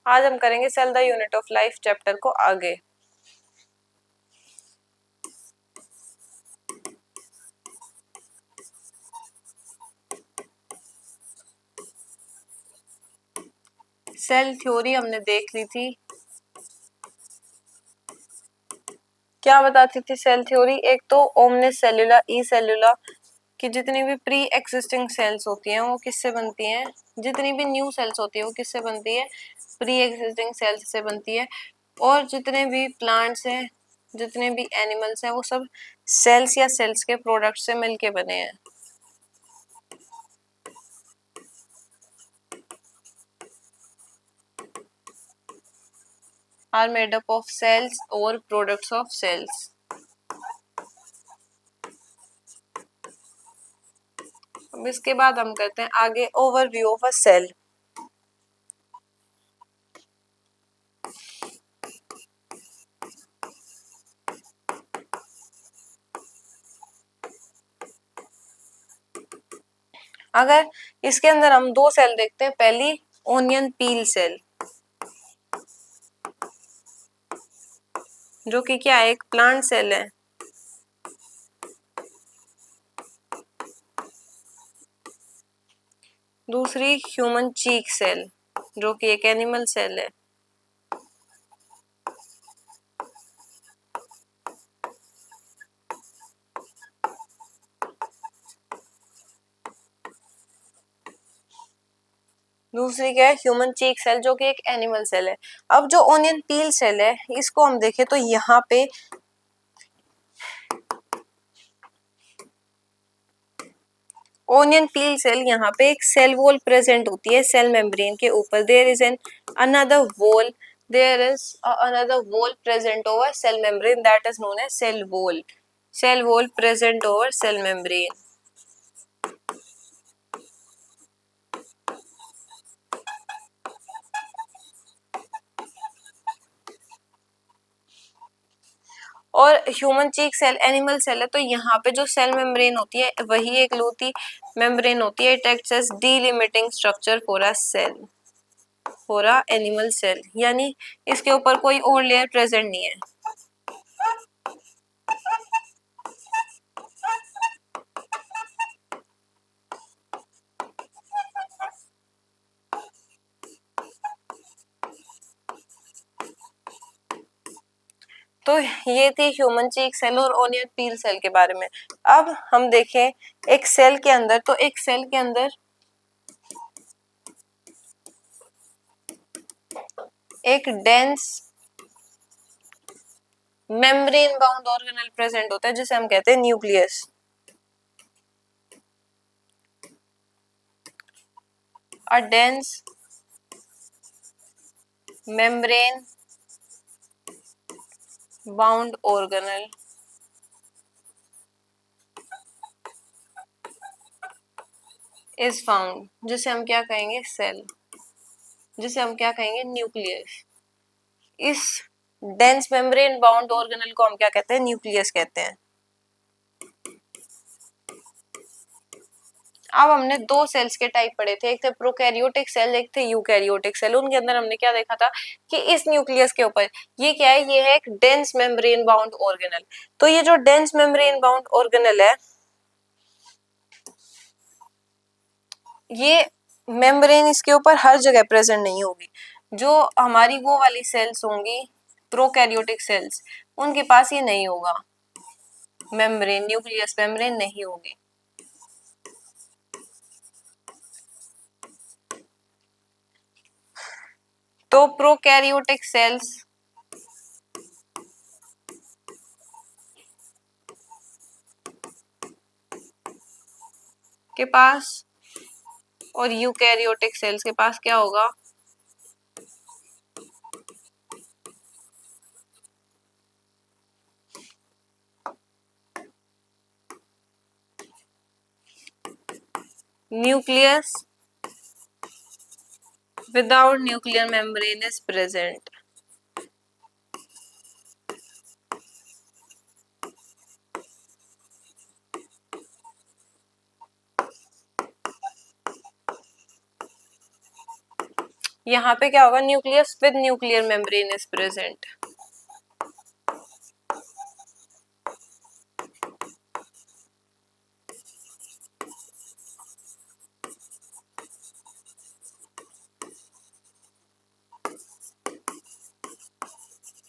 आज हम करेंगे cell the unit of life chapter को आगे। सेल थ्योरी हमने देख ली थी। क्या बताती थी सेल थ्योरी? एक तो ओमनिस सेल्यूला, ई सेल्यूला कि जितनी भी प्री एक्सिस्टिंग सेल्स होती हैं वो किससे बनती हैं, जितनी भी न्यू सेल्स होती है वो किससे बनती है, प्री एक्सिस्टिंग सेल्स से बनती है। और जितने भी प्लांट्स हैं, जितने भी एनिमल्स हैं, वो सब सेल्स या सेल्स के प्रोडक्ट से मिलके बने हैं। Are made up of cells और प्रोडक्ट्स ऑफ सेल्स। अब इसके बाद हम करते हैं आगे ओवरव्यू ऑफ अ सेल। अगर इसके अंदर हम दो सेल देखते हैं, पहली ओनियन पील सेल जो कि क्या है, एक प्लांट सेल है। दूसरी ह्यूमन चीक सेल जो कि एक एनिमल सेल है। दूसरी क्या है, ह्यूमन चीक सेल जो कि एक एनिमल सेल है। अब जो ओनियन पील सेल है इसको हम देखें तो यहाँ पे ओनियन पील सेल, यहाँ पे एक सेल वॉल प्रेजेंट होती है सेल मेम्ब्रेन के ऊपर। There is an another wall, there is another wall present over cell membrane that is known as cell wall. Cell wall present over cell membrane. और human cheek cell animal cell है, तो यहाँ पे जो cell membrane होती है वही एक लूती मेम्ब्रेन होती है। It acts as delimiting structure for a cell, for a animal cell, यानी इसके ऊपर कोई और लेयर प्रेजेंट नहीं है। तो ये थी ह्यूमन चीक सेल और ओनियन पील सेल के बारे में। अब हम देखें एक सेल के अंदर, तो एक सेल के अंदर एक dense membrane bound organelle present होता है जिसे हम कहते हैं nucleus. A dense membrane bound organelle is found, जिसे हम क्या कहेंगे, सेल, जिसे हम क्या कहेंगे, न्यूक्लियस। इस डेंस मेम्ब्रेन बाउंड ऑर्गेनेल को हम क्या कहते हैं, न्यूक्लियस कहते हैं। अब हमने दो सेल्स के टाइप पढ़े थे, एक थे प्रोकैरियोटिक सेल, एक थे यूकैरियोटिक सेल। उनके अंदर हमने क्या देखा था कि इस न्यूक्लियस के ऊपर ये क्या है, ये है एक डेंस मेम्ब्रेन बाउंड ऑर्गेनेल। तो ये जो डेंस मेम्ब्रेन बाउंड ऑर्गेनेल है, ये मेम्ब्रेन इसके ऊपर हर जगह प्रेजेंट नहीं होगी। जो हमारी वो वाली सेल्स होंगी प्रोकैरियोटिक सेल्स, उनके पास ये नहीं होगा, मेम्ब्रेन, न्यूक्लियस मेम्ब्रेन नहीं होगी। तो प्रोकैरियोटिक सेल्स के पास और यूकैरियोटिक सेल्स के पास क्या होगा, nucleus without nuclear membrane is present। यहाँ पे क्या होगा, nucleus with nuclear membrane is present.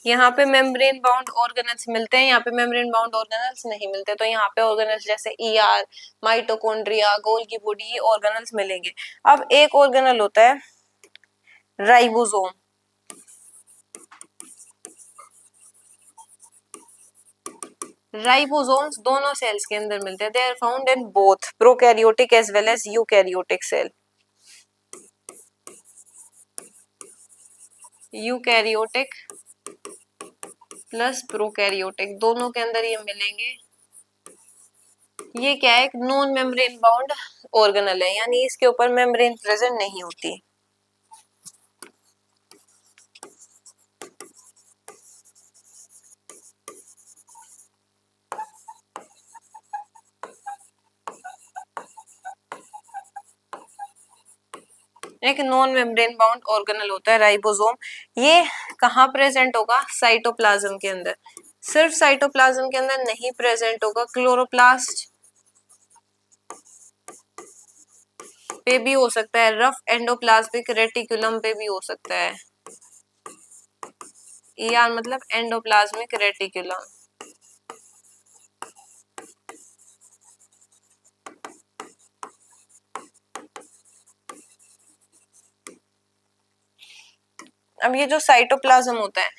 यहाँ पे मेम्ब्रेन बाउंड ऑर्गेनल्स मिलते हैं, यहाँ पे मेम्ब्रेन बाउंड ऑर्गेनल्स नहीं मिलते, तो यहाँ पे ऑर्गेनल्स जैसे ईआर, माइटोकॉन्ड्रिया, गोल्गी बॉडी, ये ऑर्गेनल्स मिलेंगे। अब एक ऑर्गेनल होता है राइबोसोम। राइबोसोम्स दोनों सेल्स के अंदर मिलते हैं। They are found in both prokaryotic as well as eukaryotic cell. Eukaryotic plus prokaryotic दोनों के अंदर ये मिलेंगे। ये क्या है, एक नॉन मेम्ब्रेन बाउंड ऑर्गेनल है, यानी इसके ऊपर मेम्ब्रेन प्रेजेंट नहीं होती। एक नॉन मेम्ब्रेन बाउंड ऑर्गेनल होता है राइबोसोम। ये कहाँ प्रेजेंट होगा, साइटोप्लाज्म के अंदर। सिर्फ साइटोप्लाज्म के अंदर नहीं प्रेजेंट होगा, क्लोरोप्लास्ट पे भी हो सकता है, रफ एंडोप्लाज्मिक रेटिकुलम पे भी हो सकता है। ईआर मतलब एंडोप्लाज्मिक रेटिकुलम। अब ये जो साइटोप्लाज्म होता है,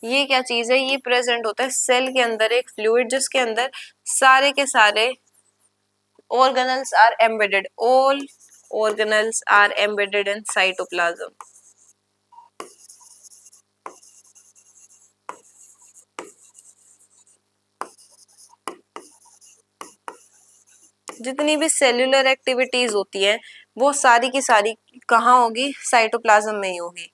ये क्या चीज है, ये प्रेजेंट होता है सेल के अंदर एक फ्लूइड जिसके अंदर सारे के सारे organelles are embedded. All organelles are embedded in cytoplasm. जितनी भी सेल्यूलर एक्टिविटीज होती है वो सारी की सारी कहाँ होगी, साइटोप्लाज्म में ही होगी।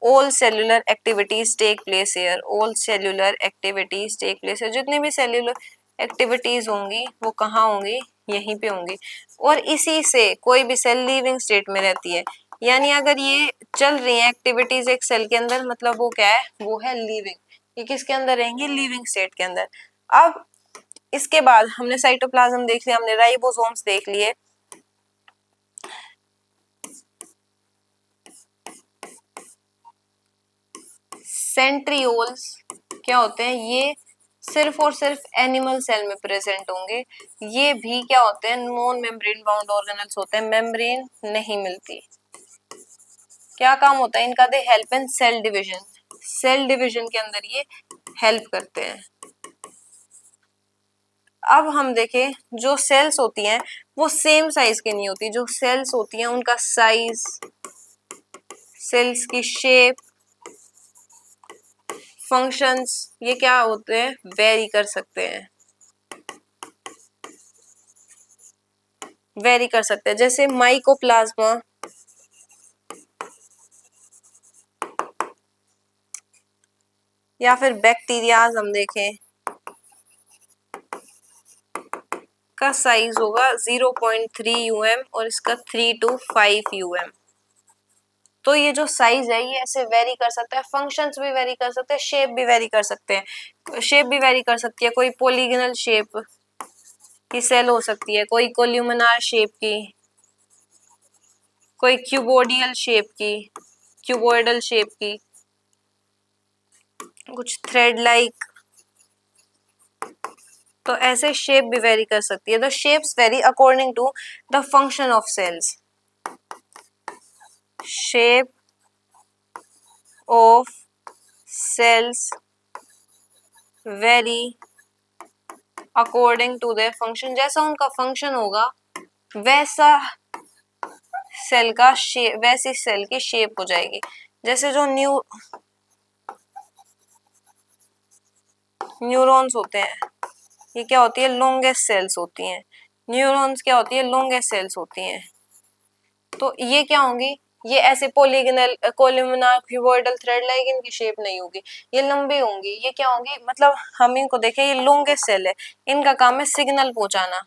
All cellular activities take place here. All cellular activities take place here. जितनी भी सेल्यूलर एक्टिविटीज होंगी वो कहाँ होंगी, यहीं पे होंगी। और इसी से कोई भी सेल लिविंग स्टेट में रहती है, यानी अगर ये चल रही है एक्टिविटीज एक सेल के अंदर, मतलब वो क्या है, वो है लिविंग। ये किसके अंदर रहेंगे, लिविंग स्टेट के अंदर। अब इसके बाद हमने साइटोप्लाज्म देख लिया, हमने राइबोसोम्स देख लिए। सेंट्रियोल्स क्या होते हैं, ये सिर्फ और सिर्फ एनिमल सेल में प्रेजेंट होंगे। ये भी क्या होते हैं, नॉन मेम्ब्रेन बाउंड ऑर्गेनल्स होते हैं, मेम्ब्रेन नहीं मिलती। क्या काम होता है इनका, they help in cell division. Cell division के अंदर ये हेल्प करते हैं। अब हम देखें, जो सेल्स होती हैं वो सेम साइज की नहीं होती। जो सेल्स होती हैं उनका साइज, सेल्स की शेप, फंक्शंस, ये क्या होते हैं, वेरी कर सकते हैं। वेरी कर सकते हैं, जैसे माइकोप्लाज्मा, या फिर बैक्टीरियाज हम देखें, का साइज होगा 0.3 यूएम और इसका 3 to 5 यूएम। तो ये जो साइज है ये ऐसे वेरी कर सकता है, फंक्शंस भी वेरी कर सकते हैं, शेप भी वेरी कर सकते हैं। शेप भी वेरी कर सकती है, कोई पॉलीगनल शेप की सेल हो सकती है, कोई कोल्यूमिनार शेप की, कोई क्यूबोडियल शेप की, क्यूबोइडल शेप की, कुछ थ्रेड लाइक। तो ऐसे शेप भी वेरी कर सकती है। The shapes vary according to the function of cells. Shape of cells vary according to their function. जैसा उनका फंक्शन होगा वैसा सेल का शेप, वैसी सेल की शेप हो जाएगी। जैसे जो न्यूरॉन्स होते हैं, ये क्या होती है, लॉन्गेस्ट सेल्स होती हैं। न्यूरॉन्स क्या होती है, लॉन्गेस्ट सेल्स होती हैं। तो ये क्या होंगी, ये ऐसे पॉलीगनल, कोलुमिनार, क्यूबॉइडल, थ्रेड लाइक इनकी शेप नहीं होगी, ये लंबी होंगी। ये क्या होंगी, मतलब हम इनको देखें, ये लॉन्गेस्ट सेल है, इनका काम है सिग्नल पहुंचाना,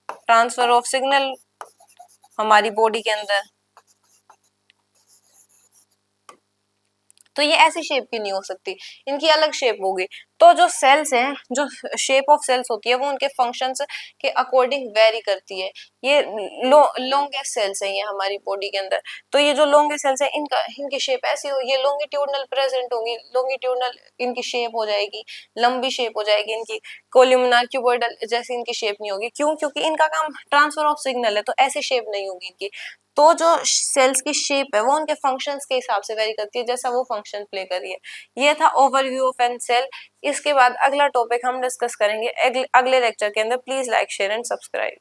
ट्रांसफर ऑफ सिग्नल हमारी बॉडी के अंदर। तो ये ऐसी शेप की नहीं हो सकती, इनकी अलग शेप होगी। तो जो सेल्स हैं, जो शेप ऑफ सेल्स होती है वो उनके फंक्शंस के अकॉर्डिंग वेरी करती है। ये लॉन्गेस्ट सेल्स है ये हमारी बॉडी के अंदर। तो ये जो लॉन्गेस्ट सेल्स है इनका इनकी शेप ऐसी हो, ये लॉन्गिट्यूडनल प्रेजेंट होंगी, लॉन्गिट्यूडनल इनकी शेप हो जाएगी, लंबी शेप हो जाएगी इनकी। कोल्यूमिनार क्यूबॉइडल जैसी इनकी शेप नहीं होगी। क्यों? क्योंकि इनका काम ट्रांसफर ऑफ सिग्नल है, तो ऐसी शेप नहीं होगी इनकी। तो जो सेल्स की शेप है वो उनके फंक्शंस के हिसाब से वेरी करती है, जैसा वो फंक्शन प्ले कर रही है। ये था ओवरव्यू ऑफ एन सेल। इसके बाद अगला टॉपिक हम डिस्कस करेंगे अगले लेक्चर के अंदर। Please like share and subscribe.